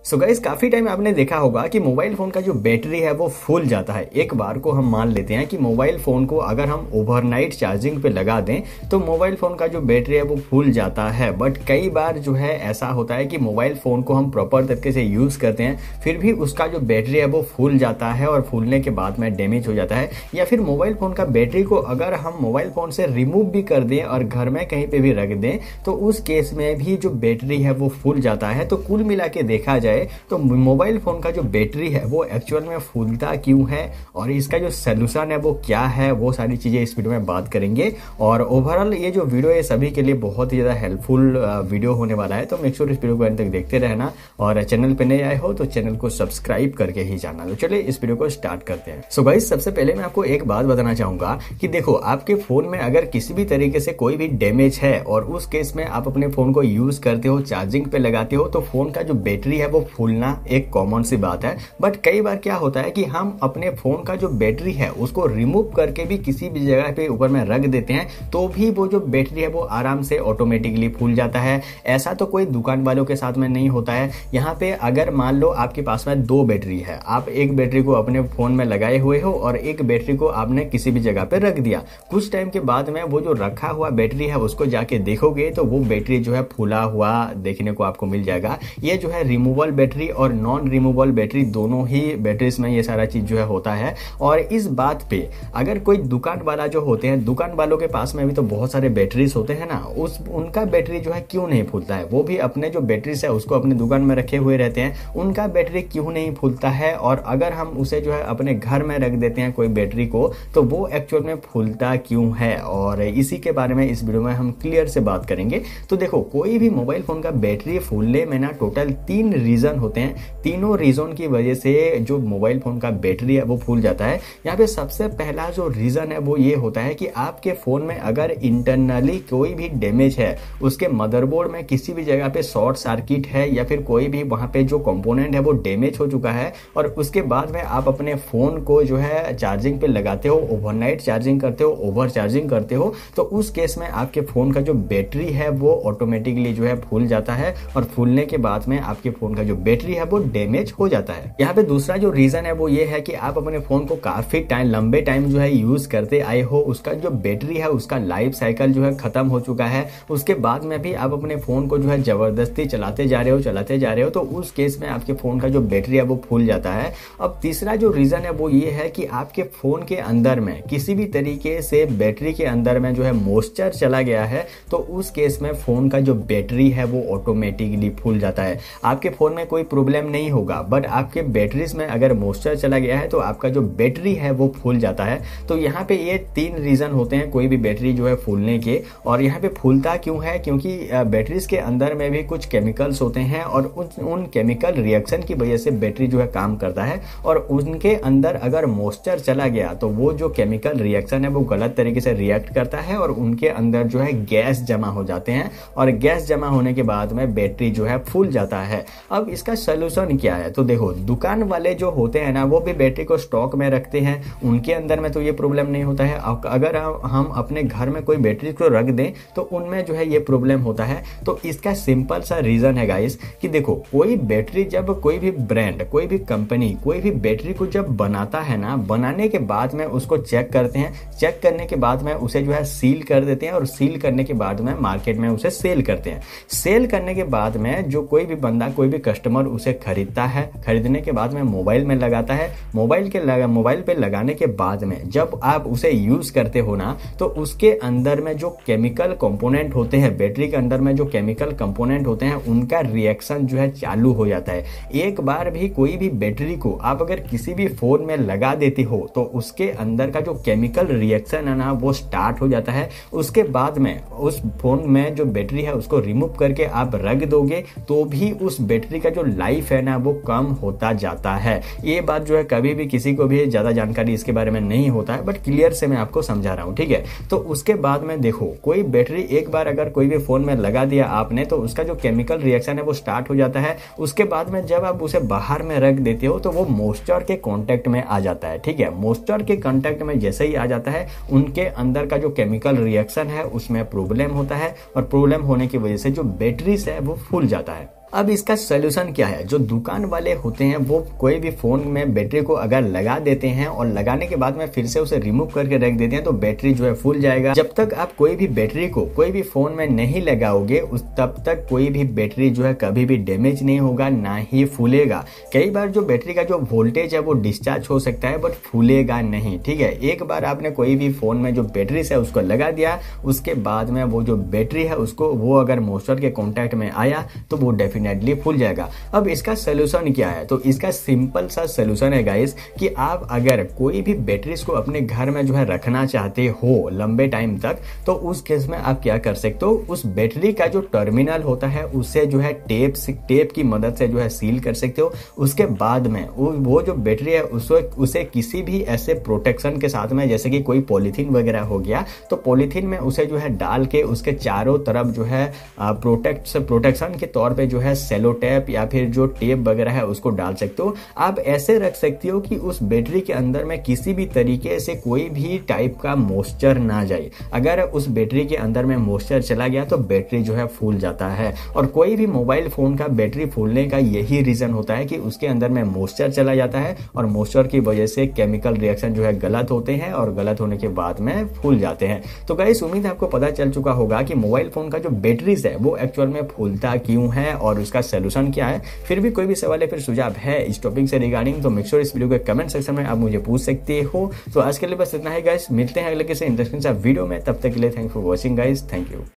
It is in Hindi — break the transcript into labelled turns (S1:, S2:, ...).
S1: सो गाइस, काफी टाइम आपने देखा होगा कि मोबाइल फोन का जो बैटरी है वो फूल जाता है। एक बार को हम मान लेते हैं कि मोबाइल फोन को अगर हम ओवरनाइट चार्जिंग पे लगा दें तो मोबाइल फोन का जो बैटरी है वो फूल जाता है। बट कई बार जो है ऐसा होता है कि मोबाइल फोन को हम प्रॉपर तरीके से यूज करते हैं, फिर भी उसका जो बैटरी है वो फूल जाता है और फूलने के बाद में डैमेज हो जाता है। या फिर मोबाइल फोन का बैटरी को अगर हम मोबाइल फोन से रिमूव भी कर दें और घर में कहीं पे भी रख दें तो उस केस में भी जो बैटरी है वो फूल जाता है। तो कुल मिला के देखा जाए तो मोबाइल फोन का जो बैटरी है वो एक्चुअल में फूलता क्यों है और इसका जो सोल्यूशन है वो क्या है, वो सारी चीजें इस वीडियो में बात करेंगे। और ओवरऑल ये जो वीडियो है सभी के लिए बहुत ही ज्यादा हेल्पफुल वीडियो होने वाला है, तो मेक श्योर इस वीडियो को अंत तक देखते रहना और चैनल पे नए आए हो तो चैनल को सब्सक्राइब करके ही जाना। तो चलिए इस वीडियो को स्टार्ट करते हैं। सो गाइस, सबसे पहले मैं आपको एक बात बताना चाहूंगा कि देखो, आपके फोन में अगर किसी भी तरीके से कोई भी डैमेज है और उस केस में आप अपने फोन को यूज करते हो, चार्जिंग पे लगाते हो, तो फोन का जो बैटरी है वो फूलना एक कॉमन सी बात है। बट कई बार क्या होता है कि हम अपने फोन का जो बैटरी है उसको रिमूव करके भी किसी भी जगह पे ऊपर में रख देते हैं तो भी वो जो बैटरी है वो आराम से ऑटोमेटिकली फूल जाता है। ऐसा तो कोई दुकान वालों के साथ में नहीं होता है। यहाँ पे अगर मान लो आपके पास में दो बैटरी है, आप एक बैटरी को अपने फोन में लगाए हुए हो और एक बैटरी को आपने किसी भी जगह पे रख दिया। कुछ टाइम के बाद में वो जो रखा हुआ बैटरी है उसको जाके देखोगे तो वो बैटरी जो है फूला हुआ देखने को आपको मिल जाएगा। ये जो है रिमूवल बैटरी और नॉन रिमूवेबल बैटरी दोनों ही बैटरीज में ये सारा चीज जो है होता है। और इस बात पे अगर कोई दुकान वाला जो होते हैं, दुकान वालों के पास में भी तो बहुत सारे बैटरीज होते हैं ना, उनका बैटरी जो है क्यों नहीं फूलता है? वो भी अपने जो बैटरीज है उसको अपने दुकान में रखे हुए रहते हैं, उनका बैटरी क्यों नहीं फूलता है? और अगर हम उसे जो है अपने घर में रख देते हैं कोई बैटरी को तो वो एक्चुअल में फूलता क्यों है? और इसी के बारे में इस वीडियो में हम क्लियर से बात करेंगे। तो देखो, कोई भी मोबाइल फोन का बैटरी फूलने में ना टोटल 3 रीजन होते हैं। तीनों रीजन की वजह से जो मोबाइल फोन का बैटरी है वो फूल जाता है। यहाँ पे सबसे पहला जो रीजन है वो ये होता है कि आपके फोन में अगर इंटरनली कोई भी डैमेज है, उसके मदरबोर्ड में किसी भी जगह पे शॉर्ट सर्किट है या फिर कोई भी वहां पे जो कंपोनेंट है वो डैमेज हो चुका है और उसके बाद में आप अपने फोन को जो है चार्जिंग पे लगाते हो, ओवरनाइट चार्जिंग करते हो, ओवर चार्जिंग करते हो, तो उस केस में आपके फोन का जो बैटरी है वो ऑटोमेटिकली जो है फूल जाता है और फूलने के बाद में आपके फोन का जो बैटरी है वो डैमेज हो जाता है। यहाँ पे दूसरा जो रीजन है वो ये है कि आप अपने फोन को काफी लंबे टाइम जो है यूज करते आए हो, उसका जो बैटरी है उसका लाइफ साइकिल जो है खत्म हो चुका है, उसके बाद में भी आप अपने फोन को जो है जबरदस्ती चलाते जा रहे हो तो उस केस में आपके फोन का जो बैटरी है वो फूल जाता है। अब तीसरा जो रीजन है वो ये है कि आपके फोन के अंदर में किसी भी तरीके से बैटरी के अंदर में जो है मॉइस्चर चला गया है तो उस केस में फोन का जो बैटरी है वो ऑटोमेटिकली फूल जाता है। आपके फोन में कोई प्रॉब्लम नहीं होगा, बट आपके बैटरीज में अगर मॉइस्चर चला गया है तो आपका जो बैटरी है वो फूल जाता है। तो यहाँ पे ये 3 रीजन होते हैं कोई भी बैटरी जो है फूलने के। और यहाँ पे फूलता क्यों है? क्योंकि बैटरीज के अंदर में भी कुछ केमिकल्स होते हैं और उन केमिकल रिएक्शन की वजह से बैटरी जो है काम करता है और उनके अंदर अगर मॉइस्चर चला गया तो वो जो केमिकल रिएक्शन है वो गलत तरीके से रिएक्ट करता है और उनके अंदर जो है गैस जमा हो जाते हैं और गैस जमा होने के बाद में बैटरी जो है फूल जाता है। अब इसका सोल्यूशन क्या है? तो देखो, दुकान वाले जो होते हैं ना वो भी बैटरी को स्टॉक में रखते हैं, उनके अंदर में तो ये प्रॉब्लम नहीं होता है। अगर हम अपने घर में कोई बैटरी को रख दें तो उनमें जो है ये प्रॉब्लम होता है। तो इसका सिंपल सा रीजन है गाइस कि देखो, कोई बैटरी जब कोई भी ब्रांड, कोई भी कंपनी कोई भी बैटरी को जब बनाता है ना, बनाने के बाद में उसको चेक करते हैं, चेक करने के बाद में उसे जो है सील कर देते हैं और सील करने के बाद में मार्केट में उसे सेल करते हैं। सेल करने के बाद में जो कोई भी बंदा, कोई भी कस्टमर उसे खरीदता है, खरीदने के बाद में मोबाइल में लगाता है, मोबाइल पे लगाने के बाद में जब आप उसे यूज करते हो ना तो उसके अंदर में जो केमिकल कंपोनेंट होते हैं, बैटरी के अंदर में जो केमिकल कंपोनेंट होते हैं उनका रिएक्शन जो है चालू हो जाता है। एक बार भी कोई भी बैटरी को आप अगर किसी भी फोन में लगा देते हो तो उसके अंदर का जो केमिकल रिएक्शन है ना वो स्टार्ट हो जाता है। उसके बाद में उस फोन में जो बैटरी है उसको रिमूव करके आप रख दोगे तो भी उस बैटरी का जो लाइफ है ना वो कम होता जाता है। ये बात जो है कभी भी किसी को भी ज्यादा जानकारी इसके बारे में नहीं होता है, बट क्लियर से मैं आपको समझा रहा हूँ, ठीक है। तो उसके बाद में देखो, कोई बैटरी एक बार अगर कोई भी फोन में लगा दिया आपने तो उसका जो केमिकल रिएक्शन है वो स्टार्ट हो जाता है। उसके बाद में जब आप उसे बाहर में रख देते हो तो वो मॉइस्चर के कांटेक्ट में आ जाता है, ठीक है। मॉइस्चर के कांटेक्ट में जैसे ही आ जाता है उनके अंदर का जो केमिकल रिएक्शन है उसमें प्रॉब्लम होता है और प्रॉब्लम होने की वजह से जो बैटरीज है वो फूल जाता है। अब इसका सोल्यूशन क्या है? जो दुकान वाले होते हैं वो कोई भी फोन में बैटरी को अगर लगा देते हैं और लगाने के बाद में फिर से उसे रिमूव करके रख देते हैं तो बैटरी जो है फूल जाएगा। जब तक आप कोई भी बैटरी को कोई भी फोन में नहीं लगाओगे उस तब तक कोई भी बैटरी जो है कभी भी डैमेज नहीं होगा, ना ही फूलेगा। कई बार जो बैटरी का जो वोल्टेज है वो डिस्चार्ज हो सकता है बट फूलेगा नहीं, ठीक है। एक बार आपने कोई भी फोन में जो बैटरी है उसको लगा दिया, उसके बाद में वो जो बैटरी है उसको वो अगर मॉइस्चर के कांटेक्ट में आया तो वो डेफिनेटली फूल जाएगा। अब इसका सोल्यूशन क्या है? तो इसका सिंपल सा सोल्यूशन है गाइस कि आप अगर कोई भी बैटरीज को अपने घर में जो है रखना चाहते हो लंबे टाइम तक, तो उस केस में आप क्या कर सकते हो, उस बैटरी का जो टर्मिनल होता है उसे जो है टेप की मदद से जो है सील कर सकते हो। उसके बाद में वो जो बैटरी है उसे किसी भी ऐसे प्रोटेक्शन के साथ में, जैसे कि कोई पॉलीथीन वगैरह हो गया, तो पॉलीथीन में उसे जो है डाल के उसके चारों तरफ जो है प्रोटेक्शन के तौर पे जो है सेलो टेप या फिर जो टेप वगैरह है उसको डाल सकते हो। आप ऐसे रख सकते हो कि उस बैटरी के अंदर में किसी भी तरीके से कोई भी टाइप का मॉइस्चर ना जाए। अगर उस बैटरी के अंदर में मॉइस्चर चला गया तो बैटरी जो है फूल जाता है। और कोई भी मोबाइल फोन का बैटरी फूलने का यही रीजन होता है कि उसके अंदर में मॉइस्चर चला जाता है और मॉइस्चर की वजह से केमिकल रिएक्शन जो है गलत होते हैं और गलत होने के बाद में फूल जाते हैं। तो गाइस उम्मीद है आपको पता चल चुका होगा कि मोबाइल फोन का जो बैटरीज है वो एक्चुअल में फूलता क्यों है और उसका सोल्यूशन क्या है। फिर भी कोई भी सवाल है फिर सुझाव है इस टॉपिक से रिगार्डिंग तो मेक श्योर इस वीडियो के कमेंट सेक्शन में आप मुझे पूछ सकते हो। तो आज के लिए बस इतना है गाइस, मिलते हैं अगले किसी इंटरेस्टिंग सा वीडियो में, तब तक के लिए thanks for watching guys, thank you.